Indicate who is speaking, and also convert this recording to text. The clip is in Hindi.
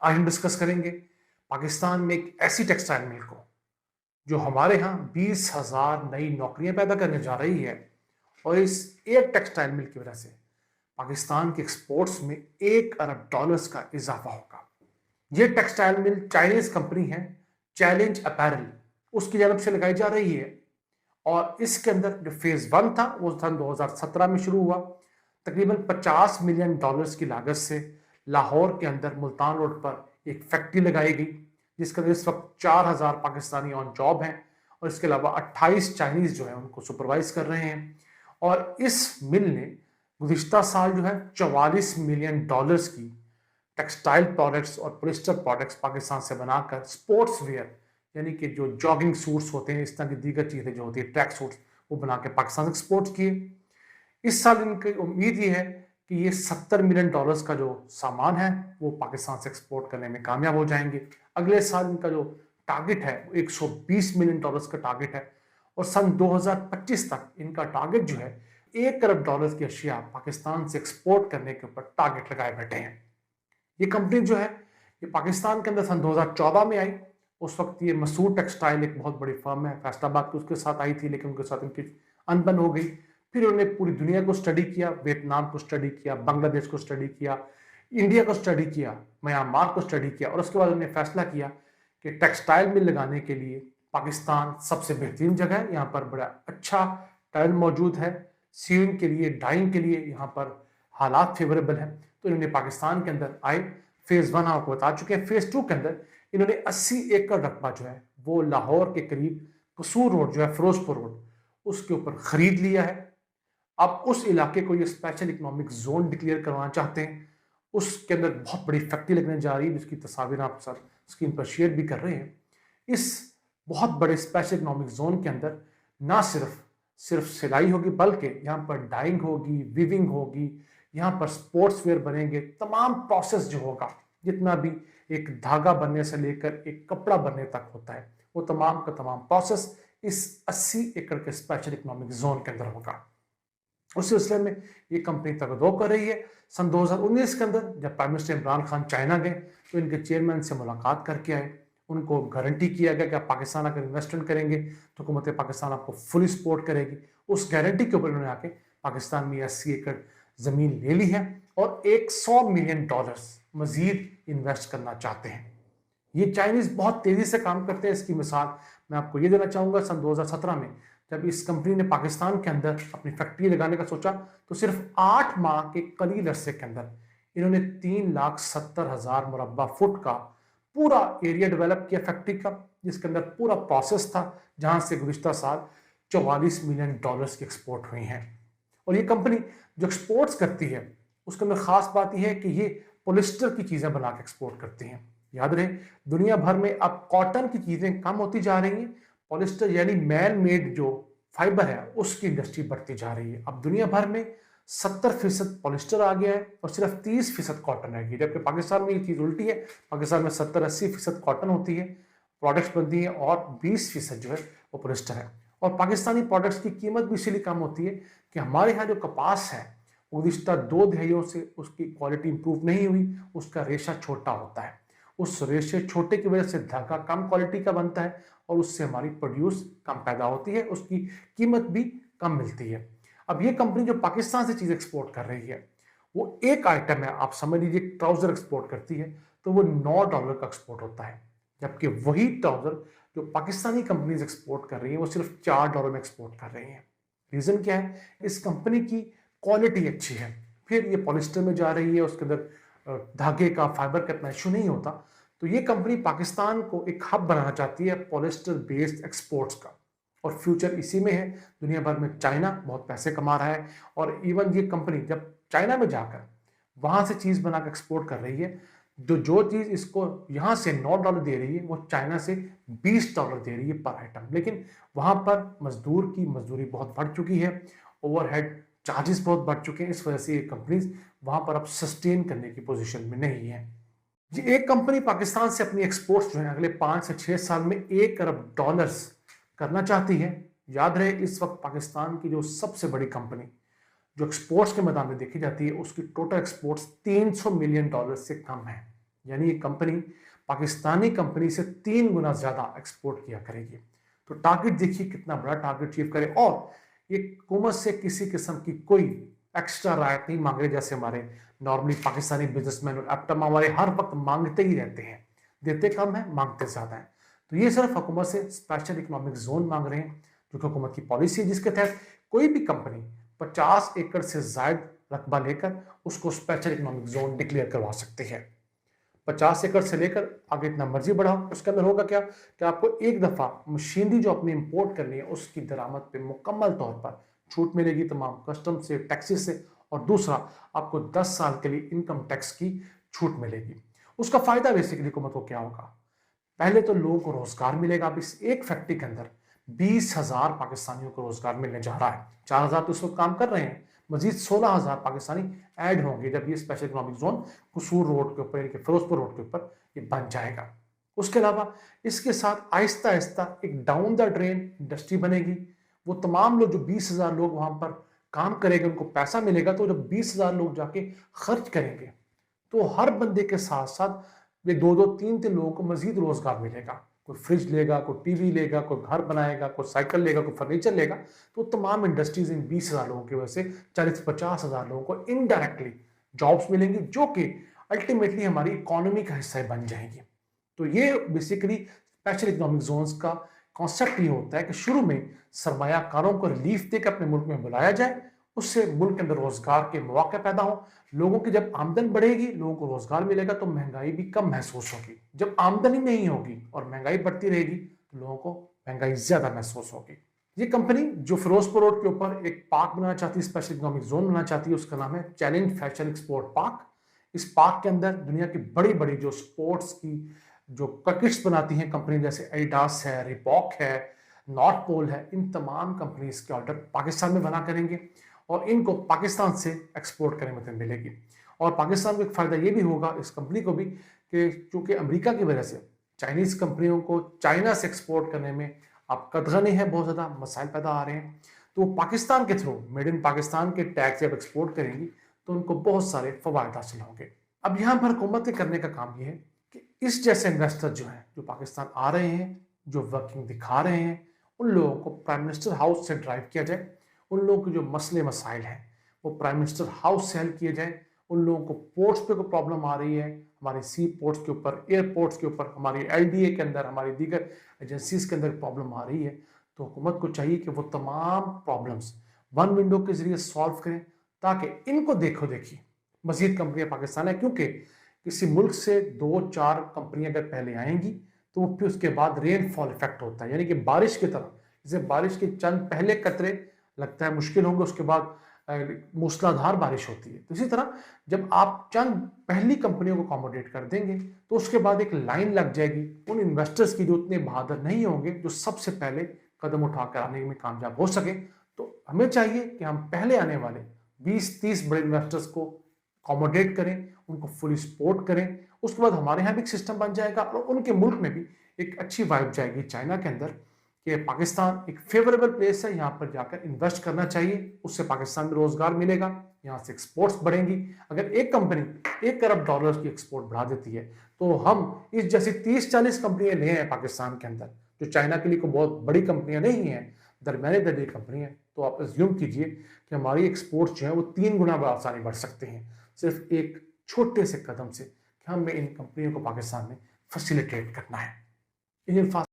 Speaker 1: आज हम डिस्कस करेंगे पाकिस्तान में एक ऐसी टेक्सटाइल मिल को जो हमारे यहाँ 20,000 नई नौकरियां पैदा करने जा रही है। और इस एक टेक्सटाइल मिल की वजह से पाकिस्तान के एक्सपोर्ट्स में $1 अरब का इजाफा होगा। ये टेक्सटाइल मिल चाइनीज कंपनी है चैलेंज अपैरल, उसकी जानब से लगाई जा रही है। और इसके अंदर जो फेज 1 था वो सन 2017 में शुरू हुआ। तकरीबन $50 मिलियन की लागत से लाहौर के अंदर मुल्तान रोड पर एक फैक्ट्री लगाई गई, जिसके अंदर इस वक्त 4,000 पाकिस्तानी ऑन जॉब हैं और इसके अलावा 28 चाइनीज जो है उनको सुपरवाइज कर रहे हैं। और इस मिल ने गुज़िश्ता साल जो है $44 मिलियन की टेक्सटाइल प्रोडक्ट्स और पोलिस्टर प्रोडक्ट्स पाकिस्तान से बनाकर स्पोर्ट्स वेयर, यानी कि जो जॉगिंग सूट्स होते हैं, इस तरह की दीगर चीज़ें जो होती है ट्रैक सूट्स, वो बना के पाकिस्तान से एक्सपोर्ट किए। इस साल इनकी उम्मीद ये है कि ये $70 मिलियन का जो सामान है वो पाकिस्तान से एक्सपोर्ट करने में कामयाब हो जाएंगे। अगले साल इनका जो टारगेट है वो $120 मिलियन का टारगेट है। और सन 2025 तक इनका टारगेट जो है $1 अरब की अशिया पाकिस्तान से एक्सपोर्ट करने के ऊपर टारगेट लगाए बैठे हैं। ये कंपनी जो है ये पाकिस्तान के अंदर सन 2014 में आई। उस वक्त ये मसूद टेक्सटाइल एक बहुत बड़ी फर्म है फैसलाबाद की, उसके साथ आई थी, लेकिन उनके साथ इनकी अनबन हो गई। फिर उन्होंने पूरी दुनिया को स्टडी किया, वियतनाम को स्टडी किया, बांग्लादेश को स्टडी किया, इंडिया को स्टडी किया, म्यांमार को स्टडी किया, और उसके बाद उन्होंने फैसला किया कि टेक्सटाइल मिल लगाने के लिए पाकिस्तान सबसे बेहतरीन जगह है। यहाँ पर बड़ा अच्छा टाइल मौजूद है, सीविंग के लिए, डाइंग के लिए यहाँ पर हालात फेवरेबल है। तो इन्होंने पाकिस्तान के अंदर आए। फेज 1 आपको बता चुके हैं। फेज 2 के अंदर इन्होंने 80 एकड़ रकबा जो है वो लाहौर के करीब कसूर रोड जो है, फिरोजपुर रोड, उसके ऊपर खरीद लिया है। अब उस इलाके को ये स्पेशल इकोनॉमिक जोन डिक्लेयर करवाना चाहते हैं। उसके अंदर बहुत बड़ी फैक्ट्री लगने जा रही है, जिसकी तस्वीर आप सर स्क्रीन पर शेयर भी कर रहे हैं। इस बहुत बड़े स्पेशल इकोनॉमिक जोन के अंदर ना सिर्फ सिलाई होगी, बल्कि यहाँ पर डाइंग होगी, विविंग होगी, यहाँ पर स्पोर्ट्स वेयर बनेंगे। तमाम प्रोसेस जो होगा, जितना भी एक धागा बनने से लेकर एक कपड़ा बनने तक होता है, वो तमाम का तमाम प्रोसेस इस 80 एकड़ के स्पेशल इकोनॉमिक जोन के अंदर होगा। उस सिलसिले में ये कंपनी तगदो कर रही है। सन 2019 के अंदर जब prime minister Imran Khan China गए तो इनके चेयरमैन से मुलाकात करके आए। उनको गारंटी किया गया कि आप पाकिस्तान अगर इन्वेस्टमेंट करेंगे तो हुकूमत पाकिस्तान आपको फुली सपोर्ट करेगी। उस गारंटी के ऊपर उन्होंने आके पाकिस्तान में 80 एकड़ ज़मीन ले ली है और $100 मिलियन मजीद इन्वेस्ट करना चाहते हैं। ये चाइनीज़ बहुत तेज़ी से काम करते हैं। इसकी मिसाल मैं आपको ये देना चाहूँगा, सन 2017 में जब इस कंपनी ने पाकिस्तान के अंदर अपनी फैक्ट्री लगाने का सोचा तो सिर्फ 8 माह के कलील अरसे के अंदर इन्होंने 3,70,000 मुरब्बा फुट का पूरा एरिया डेवलप किया फैक्ट्री का, जिसके अंदर पूरा प्रोसेस था, जहां से गुज़िश्ता साल $44 मिलियन की एक्सपोर्ट हुई हैं। और ये कंपनी जो एक्सपोर्ट्स करती है उसके अंदर खास बात यह है कि ये पोलिस्टर की चीज़ें बना के एक्सपोर्ट करती हैं। याद रहे, दुनिया भर में अब कॉटन की चीज़ें कम होती जा रही हैं, पॉलिस्टर यानी मैन मेड जो फाइबर है उसकी इंडस्ट्री बढ़ती जा रही है। अब दुनिया भर में 70% पॉलिस्टर आ गया है और सिर्फ 30% कॉटन रह गई, जबकि पाकिस्तान में ये चीज़ उल्टी है। पाकिस्तान में 70-80% कॉटन होती है, प्रोडक्ट्स बनती हैं, और 20% जो है वो पॉलिस्टर है। और पाकिस्तानी प्रोडक्ट्स की कीमत भी इसीलिए कम होती है कि हमारे यहाँ जो कपास है गुज़िश्ता 2 दहाइयों से उसकी क्वालिटी इंप्रूव नहीं हुई, उसका रेशा छोटा होता है। उस रेशे छोटे की वजह से धागा कम क्वालिटी का बनता है और उससे हमारी प्रोड्यूस कम पैदा होती है, उसकी कीमत भी कम मिलती है। अब ये कंपनी जो पाकिस्तान से चीज़ एक्सपोर्ट कर रही है, वो एक आइटम है, आप समझ लीजिए ट्राउज़र एक्सपोर्ट करती है तो वो $9 का एक्सपोर्ट होता है, जबकि वही ट्राउज़र जो पाकिस्तानी कंपनीज एक्सपोर्ट कर रही है वो सिर्फ $4 में एक्सपोर्ट कर रही है। रीज़न क्या है? इस कंपनी की क्वालिटी अच्छी है, फिर ये पॉलिस्टर में जा रही है, उसके अंदर धागे का, फाइबर का इतना इशू नहीं होता। तो ये कंपनी पाकिस्तान को एक हब बनाना चाहती है पॉलिस्टर बेस्ड एक्सपोर्ट्स का, और फ्यूचर इसी में है। दुनिया भर में चाइना बहुत पैसे कमा रहा है, और इवन ये कंपनी जब चाइना में जाकर वहां से चीज़ बना कर एक्सपोर्ट कर रही है, जो चीज़ इसको यहाँ से $9 दे रही है वो चाइना से $20 दे रही है पर आइटम। लेकिन वहाँ पर मजदूर की मजदूरी बहुत बढ़ चुकी है, ओवरहेड चार्जेस बहुत बढ़ चुके हैं, इस वजह से ये कंपनीज वहाँ पर अब सस्टेन करने की पोजीशन में नहीं है। जी, एक कंपनी पाकिस्तान से अपनी एक्सपोर्ट्स जो है अगले 5 से 6 साल में $1 अरब करना चाहती है। याद रहे, इस वक्त पाकिस्तान की जो सबसे बड़ी कंपनी जो एक्सपोर्ट्स के मैदान में देखी जाती है उसकी टोटल एक्सपोर्ट्स $300 मिलियन से कम है। यानी ये कंपनी पाकिस्तानी कंपनी से 3 गुना ज्यादा एक्सपोर्ट किया करेगी। तो टारगेट देखिए कितना बड़ा टारगेट अचीव करे, और ये हुकूमत से किसी किस्म की कोई एक्स्ट्रा राहत नहीं मांग रहे, जैसे हमारे नॉर्मली पाकिस्तानी बिजनेसमैन और एप्टम हमारे हर वक्त मांगते ही रहते हैं, देते कम है मांगते ज्यादा है। तो ये सिर्फ हुकूमत से स्पेशल इकोनॉमिक जोन मांग रहे हैं, जो कि हुकूमत की पॉलिसी है, जिसके तहत कोई भी कंपनी 50 एकड़ से जायद रकबा लेकर उसको स्पेशल इकोनॉमिक जोन डिक्लेयर करवा सकती है। 50 एकड़ से लेकर आगे इतना मर्जी बढ़ाओ। उसके अंदर होगा क्या कि आपको एक दफा मशीनरी जो अपनी इंपोर्ट करनी है उसकी दरामद पे मुकम्मल तौर पर छूट मिलेगी तमाम कस्टम से, टैक्सेस से, और दूसरा आपको 10 साल के लिए इनकम टैक्स की छूट मिलेगी। उसका फायदा बेसिकली हुकूमत को क्या होगा? पहले तो लोगों को रोजगार मिलेगा। अब इस एक फैक्ट्री के अंदर 20,000 पाकिस्तानियों को रोजगार मिलने जा रहा है। 4,000 तो इस वक्त काम कर रहे हैं, मजीद 16,000 पाकिस्तानी ऐड होंगे जब ये स्पेशल इकोनॉमिक जोन कसूर रोड के ऊपर, यानी कि फिरोजपुर रोड के ऊपर ये बन जाएगा। उसके अलावा इसके साथ आहिस्ता आहिस्ता एक डाउन द ड्रेन इंडस्ट्री बनेगी। वो तमाम लोग जो 20,000 लोग वहां पर काम करेंगे उनको पैसा मिलेगा, तो जब 20,000 लोग जाके खर्च करेंगे तो हर बंदे के साथ साथ ये दो दो तीन तीन लोगों को मजीद रोजगार मिलेगा। कोई फ्रिज लेगा, कोई टीवी लेगा, कोई घर बनाएगा, कोई साइकिल लेगा, कोई फर्नीचर लेगा। तो तमाम इंडस्ट्रीज इन 20,000 लोगों की वजह से 40-50,000 लोगों को इनडायरेक्टली जॉब्स मिलेंगी, जो कि अल्टीमेटली हमारी इकोनॉमी का हिस्सा बन जाएंगी। तो ये बेसिकली स्पेशल इकोनॉमिक जोन्स का कॉन्सेप्ट ये होता है कि शुरू में सरमायाकारों को रिलीफ देकर अपने मुल्क में बुलाया जाए, उससे मुल्क के अंदर रोजगार के मौके पैदा हो। लोगों की जब आमदन बढ़ेगी, लोगों को रोजगार मिलेगा, तो महंगाई भी कम महसूस होगी। जब आमदनी नहीं होगी और महंगाई बढ़ती रहेगी तो लोगों को महंगाई ज्यादा महसूस होगी। ये कंपनी जो फिरोजपुर रोड के ऊपर एक पार्क बनाना चाहती है, स्पेशल इकोनॉमिक जोन बनाना चाहती है, उसका नाम है चैलेंज फैशन एक्सपोर्ट पार्क। इस पार्क के अंदर दुनिया की बड़ी बड़ी जो स्पोर्ट्स की जो किट्स बनाती हैं कंपनी, जैसे एडिडास है, रिबॉक है, नॉर्थ पोल है, इन तमाम कंपनीज के ऑर्डर पाकिस्तान में बना करेंगे और इनको पाकिस्तान से एक्सपोर्ट करने में मिलेगी। और पाकिस्तान को एक फायदा ये भी होगा इस कंपनी को भी कि चूंकि अमेरिका की वजह से चाइनीज कंपनियों को चाइना से एक्सपोर्ट करने में अब कदगनी है, बहुत ज्यादा मसाइल पैदा आ रहे हैं, तो वो पाकिस्तान के थ्रू मेड इन पाकिस्तान के टैग जब एक्सपोर्ट करेंगी तो उनको बहुत सारे फवायद हासिल होंगे। अब यहाँ पर हुकूमत के करने का काम ये है कि इस जैसे इन्वेस्टर जो हैं, जो पाकिस्तान आ रहे हैं, जो वर्किंग दिखा रहे हैं, उन लोगों को प्राइम मिनिस्टर हाउस से ड्राइव किया जाए। उन लोगों के जो मसले मसाइल हैं वो प्राइम मिनिस्टर हाउस से हल किए जाए। उन लोगों को पोर्ट्स पे कोई प्रॉब्लम आ रही है, हमारे सी पोर्ट्स के ऊपर, एयरपोर्ट्स के ऊपर, हमारी एलडीए के अंदर, हमारी दीगर एजेंसीज के अंदर प्रॉब्लम आ रही है, तो हुकूमत को चाहिए कि वो तमाम प्रॉब्लम्स वन विंडो के जरिए सॉल्व करें, ताकि इनको देखो देखी मजीद कंपनियां पाकिस्तान है। क्योंकि किसी मुल्क से 2-4 कंपनियां अगर पहले आएंगी तो फिर उसके बाद रेनफॉल इफेक्ट होता है, यानी कि बारिश की तरह, जैसे बारिश के चंद पहले कतरे लगता है मुश्किल होंगे, उसके बाद मूसलाधार बारिश होती है। तो इसी तरह जब आप चंद पहली कंपनियों को अकोमोडेट कर देंगे तो उसके बाद एक लाइन लग जाएगी उन इन्वेस्टर्स की जो उतने बहादुर नहीं होंगे, जो सबसे पहले कदम उठाकर आने में कामयाब हो सके। तो हमें चाहिए कि हम पहले आने वाले 20-30 बड़े इन्वेस्टर्स को अकोमोडेट करें, उनको फुली सपोर्ट करें। उसके बाद हमारे यहाँ भी एक सिस्टम बन जाएगा और उनके मुल्क में भी एक अच्छी वाइब जाएगी चाइना के अंदर कि पाकिस्तान एक फेवरेबल प्लेस है, यहाँ पर जाकर इन्वेस्ट करना चाहिए, उससे पाकिस्तान में रोजगार मिलेगा, यहाँ से एक्सपोर्ट्स बढ़ेंगी। अगर एक कंपनी 1 अरब डॉलर की एक्सपोर्ट बढ़ा देती है तो हम इस जैसी 30-40 कंपनियां ले आए पाकिस्तान के अंदर, जो चाइना के लिए कोई बहुत बड़ी कंपनियां नहीं है, दरमियाने दर्जे कंपनी है, तो आप अज्यूम कीजिए कि हमारी एक्सपोर्ट जो है वो 3 गुना आसानी बढ़ सकते हैं, सिर्फ एक छोटे से कदम से कि हमें इन कंपनियों को पाकिस्तान में फैसिलिटेट करना है। इंडियन